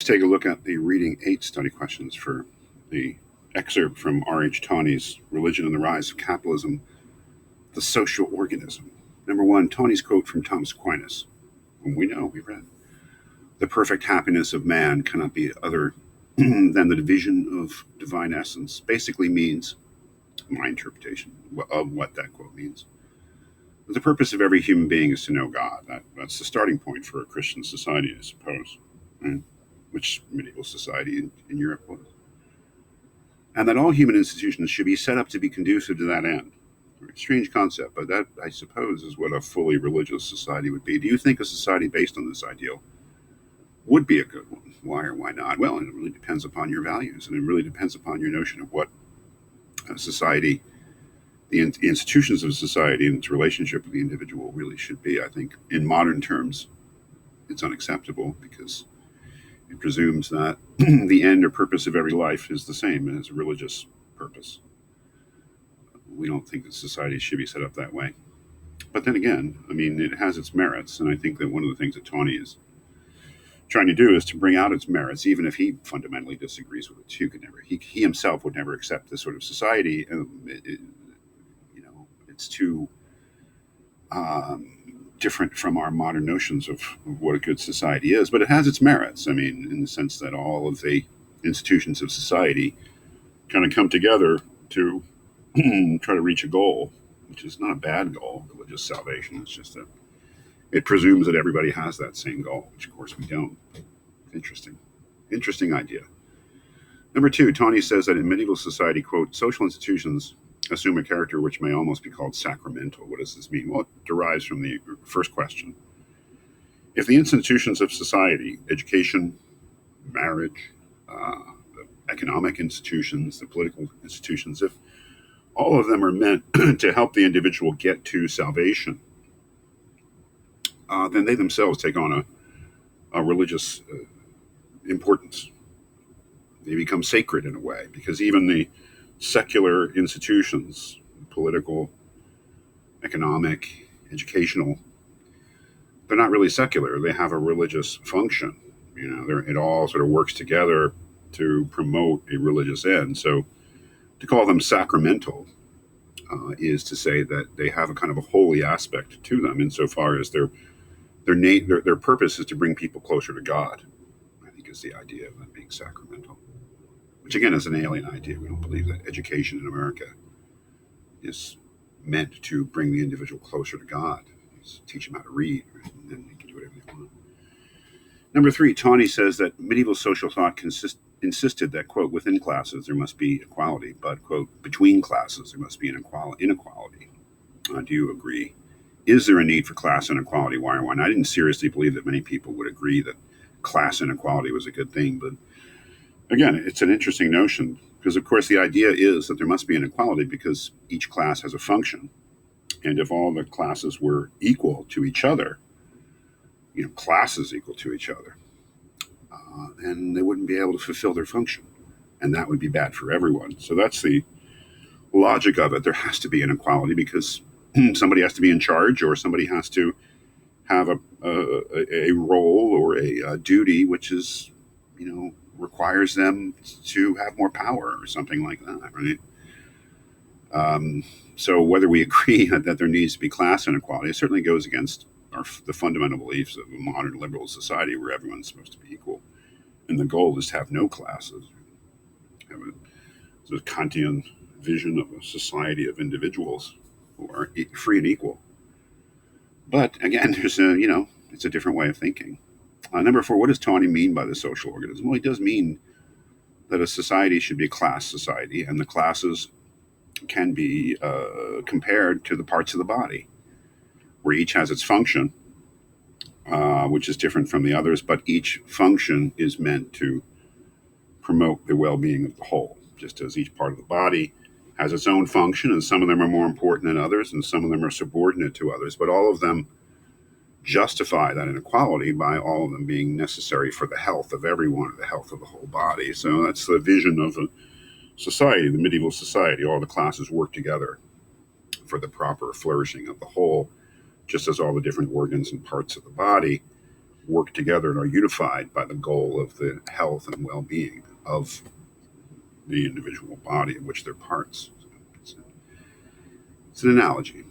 Let's take a look at the reading 8 study questions for the excerpt from R.H. Tawney's Religion and the Rise of Capitalism, the Social Organism. Number 1, Tawney's quote from Thomas Aquinas, whom we know, we read. The perfect happiness of man cannot be other than the division of divine essence. Basically means, my interpretation of what that quote means, that the purpose of every human being is to know God. That's the starting point for a Christian society, I suppose, right? Which medieval society in Europe was. And that all human institutions should be set up to be conducive to that end. Very strange concept, but that, I suppose, is what a fully religious society would be. Do you think a society based on this ideal would be a good one? Why or why not? Well, it really depends upon your values, and it really depends upon your notion of what society, the institutions of society and its relationship with the individual really should be. I think in modern terms, it's unacceptable because it presumes that the end or purpose of every life is the same and is a religious purpose. We don't think that society should be set up that way. But then again, I mean, it has its merits, and I think that one of the things that Tawney is trying to do is to bring out its merits, even if he fundamentally disagrees with it too. He himself would never accept this sort of society. It's too different from our modern notions of what a good society is, but it has its merits. I mean, in the sense that all of the institutions of society kind of come together to try to reach a goal, which is not a bad goal, religious salvation. It's just that it presumes that everybody has that same goal, which of course we don't. Interesting idea. Number 2, Tawney says that in medieval society, quote, social institutions assume a character which may almost be called sacramental. What does this mean? Well, it derives from the first question. If the institutions of society, education, marriage, the economic institutions, the political institutions, if all of them are meant to help the individual get to salvation, then they themselves take on a religious importance. They become sacred in a way, because even the secular institutions, political, economic, educational, they're not really secular. They have a religious function. It all sort of works together to promote a religious end. So to call them sacramental is to say that they have a kind of a holy aspect to them, insofar as their purpose is to bring people closer to God. I think is the idea of them being sacramental, which again is an alien idea. We don't believe that education in America is meant to bring the individual closer to God. It's teach them how to read, right? And then they can do whatever they want. Number 3, Tawney says that medieval social thought insisted that, quote, within classes there must be equality, but, quote, between classes there must be inequality. Do you agree? Is there a need for class inequality? Why or why not? I didn't seriously believe that many people would agree that class inequality was a good thing, but again, it's an interesting notion because, of course, the idea is that there must be inequality because each class has a function. And if all the classes were equal to each other, classes equal to each other, then they wouldn't be able to fulfill their function. And that would be bad for everyone. So that's the logic of it. There has to be inequality because somebody has to be in charge, or somebody has to have a role or a duty which is, requires them to have more power or something like that, right? So whether we agree that there needs to be class inequality, it certainly goes against the fundamental beliefs of a modern liberal society where everyone's supposed to be equal. And the goal is to have no classes. Have a Kantian vision of a society of individuals who are free and equal. But again, it's a different way of thinking. Number 4, what does Tawney mean by the social organism? Well, he does mean that a society should be a class society, and the classes can be compared to the parts of the body, where each has its function, which is different from the others, but each function is meant to promote the well-being of the whole, just as each part of the body has its own function, and some of them are more important than others, and some of them are subordinate to others, but all of them justify that inequality by all of them being necessary for the health of everyone, the health of the whole body. So that's the vision of a society, the medieval society. All the classes work together for the proper flourishing of the whole, just as all the different organs and parts of the body work together and are unified by the goal of the health and well-being of the individual body, of which they're parts. It's an analogy.